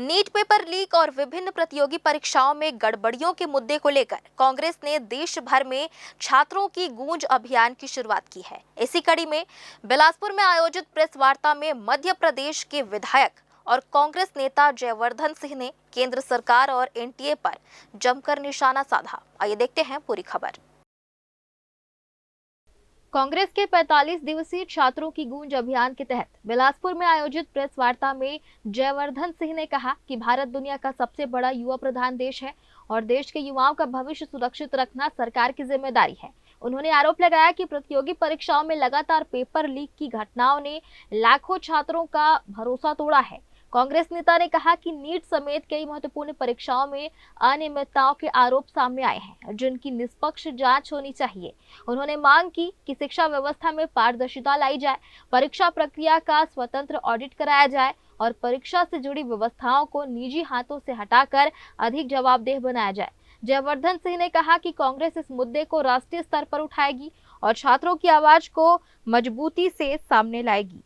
NEET paper leak और विभिन्न प्रतियोगी परीक्षाओं में गड़बड़ियों के मुद्दे को लेकर कांग्रेस ने देश भर में छात्रों की गूंज अभियान की शुरुआत की है। इसी कड़ी में बिलासपुर में आयोजित प्रेस वार्ता में मध्य प्रदेश के विधायक और कांग्रेस नेता जयवर्धन सिंह ने केंद्र सरकार और एनटीए पर जमकर निशाना साधा। आइए देखते हैं पूरी खबर। कांग्रेस के 45 दिवसीय छात्रों की गूंज अभियान के तहत बिलासपुर में आयोजित प्रेस वार्ता में जयवर्धन सिंह ने कहा कि भारत दुनिया का सबसे बड़ा युवा प्रधान देश है और देश के युवाओं का भविष्य सुरक्षित रखना सरकार की जिम्मेदारी है। उन्होंने आरोप लगाया कि प्रतियोगी परीक्षाओं में लगातार पेपर लीक की घटनाओं ने लाखों छात्रों का भरोसा तोड़ा है। कांग्रेस नेता ने कहा कि नीट समेत कई महत्वपूर्ण परीक्षाओं में अनियमितताओं के आरोप सामने आए हैं, जिनकी निष्पक्ष जांच होनी चाहिए। उन्होंने मांग की कि शिक्षा व्यवस्था में पारदर्शिता लाई जाए, परीक्षा प्रक्रिया का स्वतंत्र ऑडिट कराया जाए और परीक्षा से जुड़ी व्यवस्थाओं को निजी हाथों से हटाकर अधिक जवाबदेह बनाया जाए। जयवर्धन सिंह ने कहा कि कांग्रेस इस मुद्दे को राष्ट्रीय स्तर पर उठाएगी और छात्रों की आवाज को मजबूती से सामने लाएगी।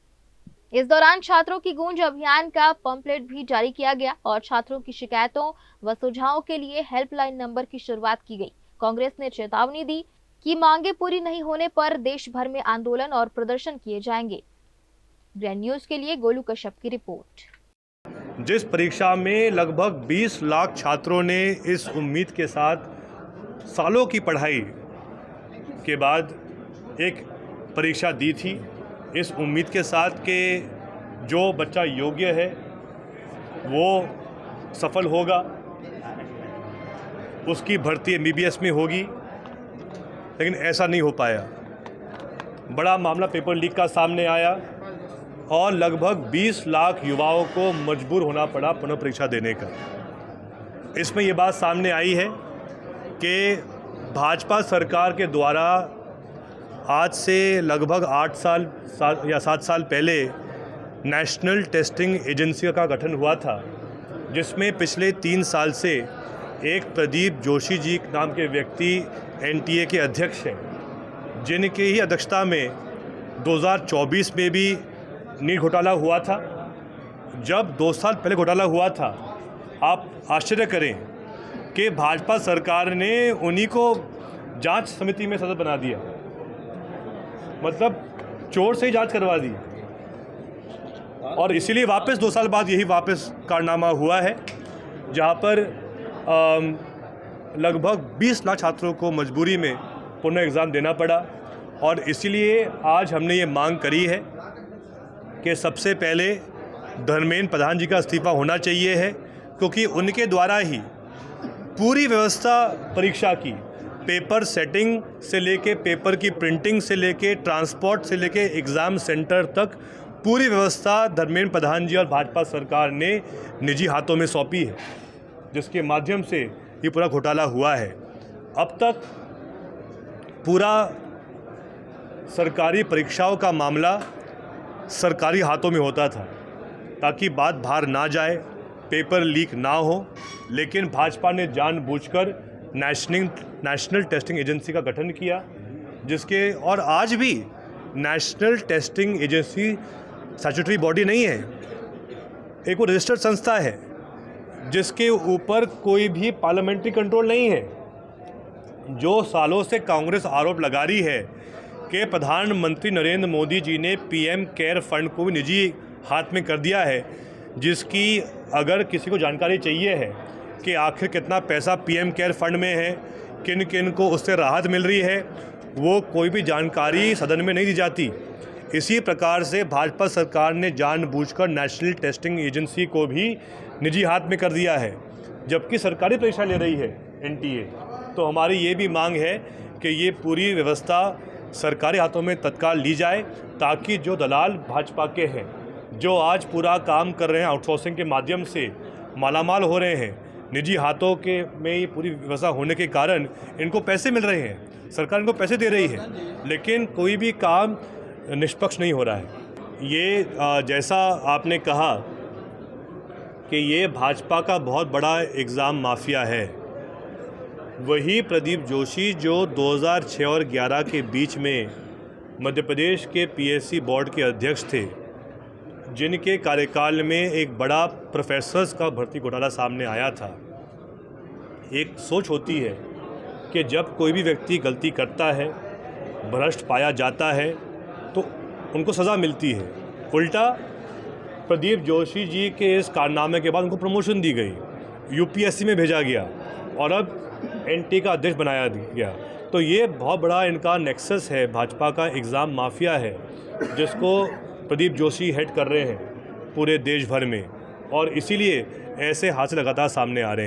इस दौरान छात्रों की गूंज अभियान का पंपलेट भी जारी किया गया और छात्रों की शिकायतों व सुझावों के लिए हेल्पलाइन नंबर की शुरुआत की गई। कांग्रेस ने चेतावनी दी कि मांगे पूरी नहीं होने पर देश भर में आंदोलन और प्रदर्शन किए जाएंगे। ग्रैंड न्यूज के लिए गोलू कश्यप की रिपोर्ट। जिस परीक्षा में लगभग 20 लाख छात्रों ने इस उम्मीद के साथ सालों की पढ़ाई के बाद एक परीक्षा दी थी, इस उम्मीद के साथ कि जो बच्चा योग्य है वो सफल होगा, उसकी भर्ती MBBS में होगी, लेकिन ऐसा नहीं हो पाया। बड़ा मामला पेपर लीक का सामने आया और लगभग 20 लाख युवाओं को मजबूर होना पड़ा पुनः परीक्षा देने का। इसमें ये बात सामने आई है कि भाजपा सरकार के द्वारा आज से लगभग 8 साल या 7 साल पहले नेशनल टेस्टिंग एजेंसी का गठन हुआ था, जिसमें पिछले 3 साल से एक प्रदीप जोशी जी नाम के व्यक्ति NTA के अध्यक्ष हैं, जिनके ही अध्यक्षता में 2024 में भी नीट घोटाला हुआ था। जब 2 साल पहले घोटाला हुआ था, आप आश्चर्य करें कि भाजपा सरकार ने उन्हीं को जांच समिति में सदस्य बना दिया, मतलब चोर से ही जांच करवा दी। और इसीलिए वापस 2 साल बाद यही वापस कारनामा हुआ है, जहां पर लगभग 20 लाख छात्रों को मजबूरी में पुनः एग्ज़ाम देना पड़ा। और इसीलिए आज हमने ये मांग करी है कि सबसे पहले धर्मेंद्र प्रधान जी का इस्तीफा होना चाहिए है, क्योंकि उनके द्वारा ही पूरी व्यवस्था परीक्षा की, पेपर सेटिंग से लेके पेपर की प्रिंटिंग से लेके ट्रांसपोर्ट से लेके एग्ज़ाम सेंटर तक पूरी व्यवस्था धर्मेंद्र प्रधान जी और भाजपा सरकार ने निजी हाथों में सौंपी है, जिसके माध्यम से ये पूरा घोटाला हुआ है। अब तक पूरा सरकारी परीक्षाओं का मामला सरकारी हाथों में होता था ताकि बात बाहर ना जाए, पेपर लीक ना हो, लेकिन भाजपा ने जानबूझकर नेशनल टेस्टिंग एजेंसी का गठन किया, जिसके और आज भी national testing agency statutory body नहीं है, एक वो रजिस्टर्ड संस्था है जिसके ऊपर कोई भी पार्लियामेंट्री कंट्रोल नहीं है। जो सालों से कांग्रेस आरोप लगा रही है कि प्रधानमंत्री नरेंद्र मोदी जी ने PM केयर फंड को भी निजी हाथ में कर दिया है, जिसकी अगर किसी को जानकारी चाहिए है कि आखिर कितना पैसा PM केयर फंड में है, किन किन को उससे राहत मिल रही है, वो कोई भी जानकारी सदन में नहीं दी जाती। इसी प्रकार से भाजपा सरकार ने जानबूझकर नेशनल टेस्टिंग एजेंसी को भी निजी हाथ में कर दिया है, जबकि सरकारी परीक्षा ले रही है NTA। तो हमारी ये भी मांग है कि ये पूरी व्यवस्था सरकारी हाथों में तत्काल ली जाए, ताकि जो दलाल भाजपा के हैं, जो आज पूरा काम कर रहे हैं आउटसोर्सिंग के माध्यम से मालामाल हो रहे हैं, निजी हाथों के में ये पूरी व्यवस्था होने के कारण इनको पैसे मिल रहे हैं, सरकार इनको पैसे दे रही है, लेकिन कोई भी काम निष्पक्ष नहीं हो रहा है। ये जैसा आपने कहा कि ये भाजपा का बहुत बड़ा एग्ज़ाम माफिया है, वही प्रदीप जोशी जो 2006 और 11 के बीच में मध्य प्रदेश के PSC बोर्ड के अध्यक्ष थे, जिनके कार्यकाल में एक बड़ा प्रोफेसर्स का भर्ती घोटाला सामने आया था। एक सोच होती है कि जब कोई भी व्यक्ति गलती करता है, भ्रष्ट पाया जाता है, तो उनको सज़ा मिलती है। उल्टा प्रदीप जोशी जी के इस कारनामे के बाद उनको प्रमोशन दी गई, यूपीएससी में भेजा गया और अब एनटी का अध्यक्ष बनाया गया। तो ये बहुत बड़ा इनका नेक्सस है, भाजपा का एग्ज़ाम माफिया है, जिसको प्रदीप जोशी हेड कर रहे हैं पूरे देश भर में, और इसीलिए ऐसे हादसे लगातार सामने आ रहे हैं।